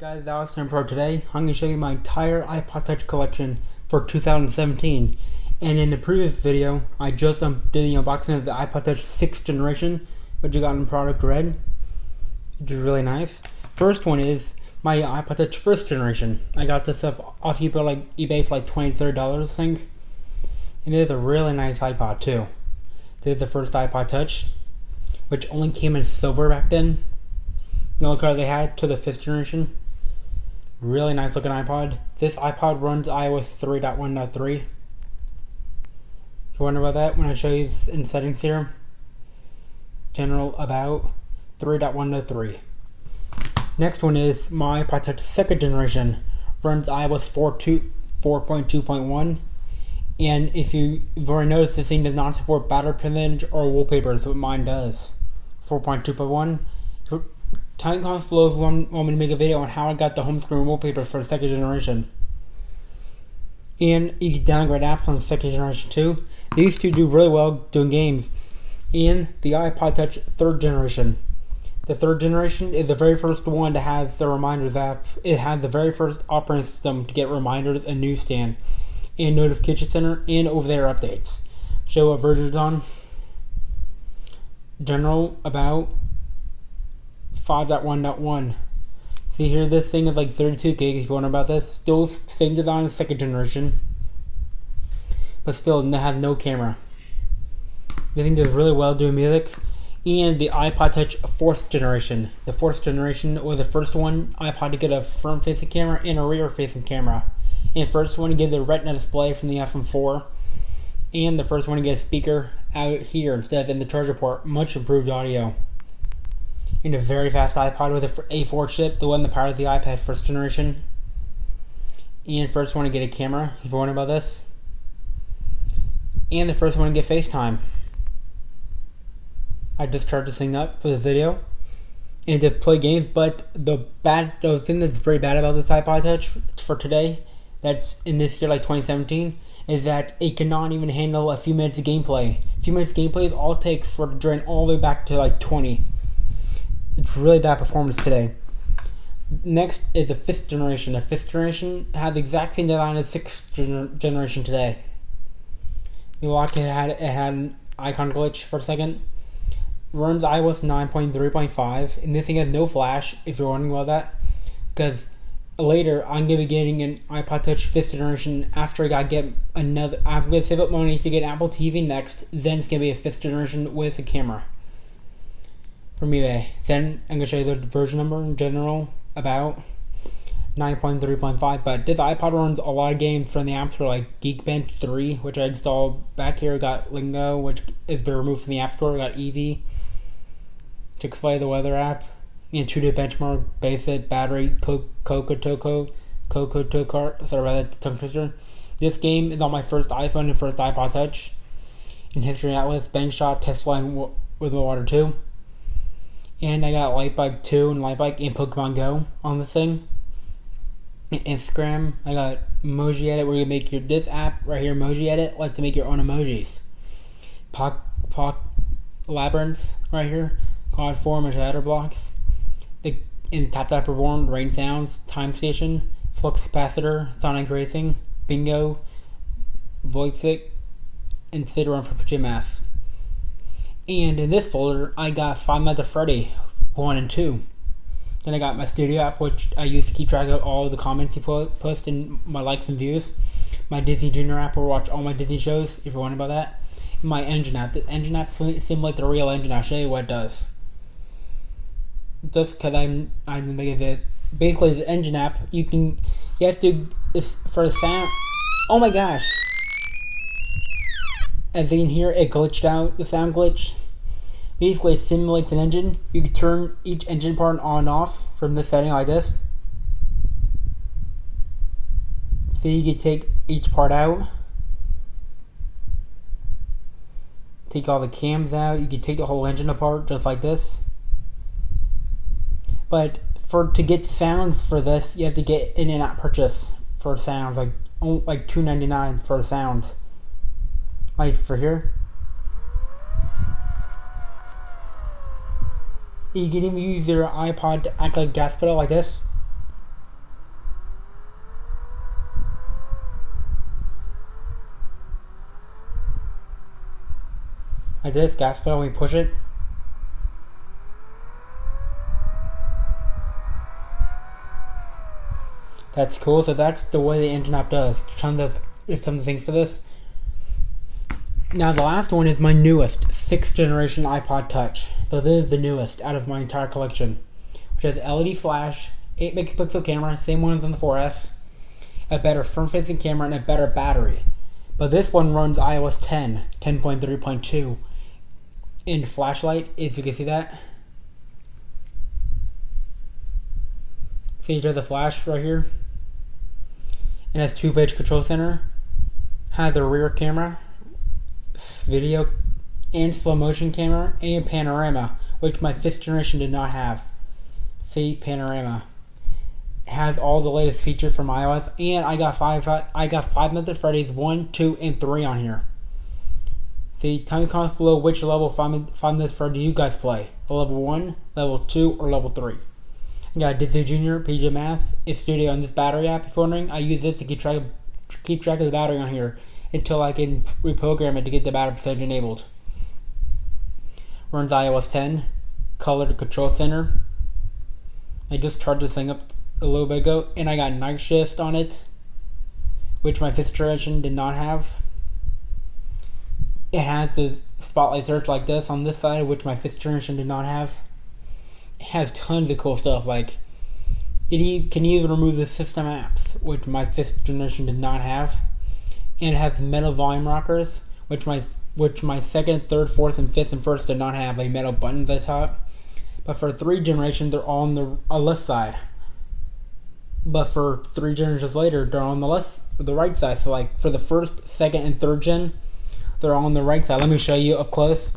Guys, that was time for today. I'm going to show you my entire iPod Touch collection for 2017. And in the previous video, I just did the unboxing of the iPod Touch 6th generation, which you got in product red, which is really nice. First one is my iPod Touch 1st generation. I got this stuff off eBay for like $20, $30, I think. And it is a really nice iPod too. This is the first iPod Touch, which only came in silver back then. The only color they had to the 5th generation. Really nice looking iPod. This iPod runs iOS 3.1.3. If you wonder about that, when I show you in settings here, general about 3.1.3. Next one is my iPod Touch 2nd generation. Runs iOS 4.2.1. And if you've already noticed, this thing does not support battery percentage or wallpapers, but mine does. 4.2.1. Tell me in the comments below if you want me to make a video on how I got the home screen wallpaper for the 2nd generation. And you can downgrade apps on the 2nd generation too. These two do really well doing games. And the iPod Touch 3rd generation. The 3rd generation is the very first one to have the reminders app. It had the very first operating system to get reminders and newsstand, and notification center, and over-the-air updates. Show what version it's on. General about 5.1.1. See here, this thing is like 32 gigs if you wonder about this. Still same design as 2nd generation, but still have no camera. This thing does really well doing music. And the iPod Touch 4th generation. The 4th generation was the first one iPod to get a front-facing camera and a rear-facing camera. And the first one to get the Retina display from the iPhone 4. And the first one to get a speaker out here instead of in the charger port. Much improved audio. And a very fast iPod with an A4 chip, the one that powers the iPad 1st generation. And first one to get a camera, if you're wondering about this. And the first one to get FaceTime. I just charged this thing up for this video and to play games, but the thing that's pretty bad about this iPod Touch for today, that's in this year like 2017, is that it cannot even handle a few minutes of gameplay. A few minutes of gameplay is all it takes for it to drain all the way back to like 20. It's really bad performance today. Next is the 5th generation. The 5th generation had the exact same design as 6th generation today. You watch, it had an icon glitch for a second. Runs iOS 9.3.5, and this thing has no flash, if you're wondering about that, because later I'm going to be getting an iPod Touch 5th generation after I'm going to save up money to get an Apple TV next, then it's going to be a 5th generation with a camera from eBay. Then I'm going to show you the version number in general, about 9.3.5, but this iPod runs a lot of games from the App Store, like Geekbench 3, which I installed back here. Got Lingo, which has been removed from the App Store. Got Eevee, Chick-fil-A, the weather app, and 2-day benchmark, basic, battery, Coco Toco, sorry about that tongue twister. This game is on my first iPhone and first iPod Touch. In History Atlas, Bank Shot, Test Flying with the Water 2. And I got Lightbike 2 and Lightbike and Pokemon Go on this thing. Instagram, I got Emoji Edit, where you make this app right here, Emoji Edit, lets you make your own emojis. Pock Labyrinth right here, Cloud Form and Shatter Blocks. In Tap Reborn, Rain Sounds, Time Station, Flux Capacitor, Sonic Racing, Bingo, Voitsick, and Sid Run for Pajamas. And in this folder, I got Five Nights at Freddy 1 and 2. Then I got my studio app, which I use to keep track of all of the comments you post and my likes and views. My Disney Junior app, where I watch all my Disney shows, if you're wondering about that. And my Engine app. The Engine app seems like the real Engine. I'll show you what it does. Just because I'm making it. Basically, the Engine app, you have to, for the sound. Oh my gosh. As you can hear, it glitched out, the sound glitch. Basically, it simulates an engine. You can turn each engine part on and off from this setting like this. So you can take each part out. Take all the cams out. You can take the whole engine apart just like this. But to get sounds for this, you have to get an in-app purchase for sounds, like $2.99 for sounds. Like for here. You can even use your iPod to act like gas pedal like this. this gas pedal when we push it. That's cool. So that's the way the engine app does. There's tons of things for this. Now the last one is my newest 6th generation iPod Touch. So this is the newest out of my entire collection, which has LED flash, 8 megapixel camera, same one as on the 4S, a better front-facing camera, and a better battery. But this one runs iOS 10, 10.3.2, and flashlight, if you can see that. See, there's a flash right here. It has 2-page control center, has a rear camera, video and slow motion camera, and panorama, which my 5th generation did not have. See, panorama. It has all the latest features from iOS, and I got Five Nights at Freddy's 1, 2, and 3 on here. See, tell me in the comments below which level Five Nights at Freddy's you guys play. Level 1, level 2, or level 3. I got Disney Junior, PJ Masks, it's Studio on this battery app. If you're wondering, I use this to keep track of the battery on here until I can reprogram it to get the battery percentage enabled. Runs iOS 10, colored control center. I just charged this thing up a little bit ago, and I got night shift on it, which my 5th generation did not have. It has the spotlight search like this on this side, which my 5th generation did not have. It has tons of cool stuff, like it can even remove the system apps, which my 5th generation did not have. And it has metal volume rockers, which my 2nd, 3rd, 4th, and 5th, and 1st did not have, like metal buttons at the top. But for 3 generations, they're all on the left side. But for 3 generations later, they're on the right side. So like for the 1st, 2nd, and 3rd gen, they're all on the right side. Let me show you up close.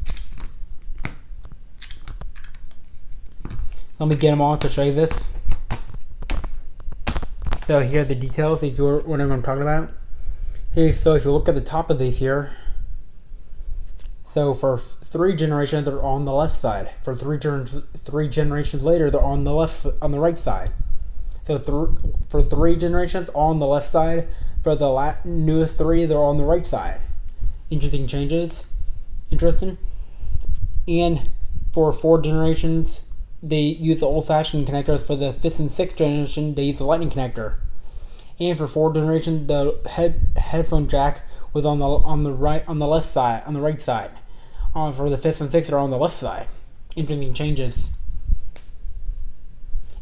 Let me get them all to show you this. So here are the details, if you're wondering what I'm talking about. Okay, so if you look at the top of these here, so for 3 generations they're on the left side. For 3 generations later they're on the right side. So for 3 generations all on the left side. For the newest 3 they're on the right side. Interesting changes. Interesting. And for 4 generations they use the old-fashioned connectors. For the 5th and 6th generation they use the lightning connector. And for 4 generations, the headphone jack was on the right side. For the 5th and 6th, they're on the left side. Interesting changes.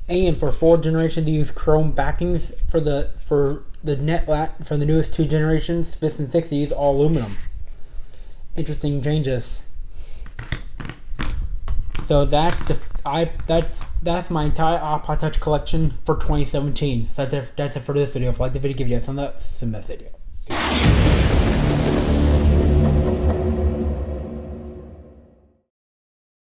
And for 4 generations, they use chrome backings. For the newest 2 generations, 5th and 6th, they use all aluminum. Interesting changes. So that's my entire iPod Touch collection for 2017. So that's it for this video. If you liked the video, give it a thumbs up. See you in the next video.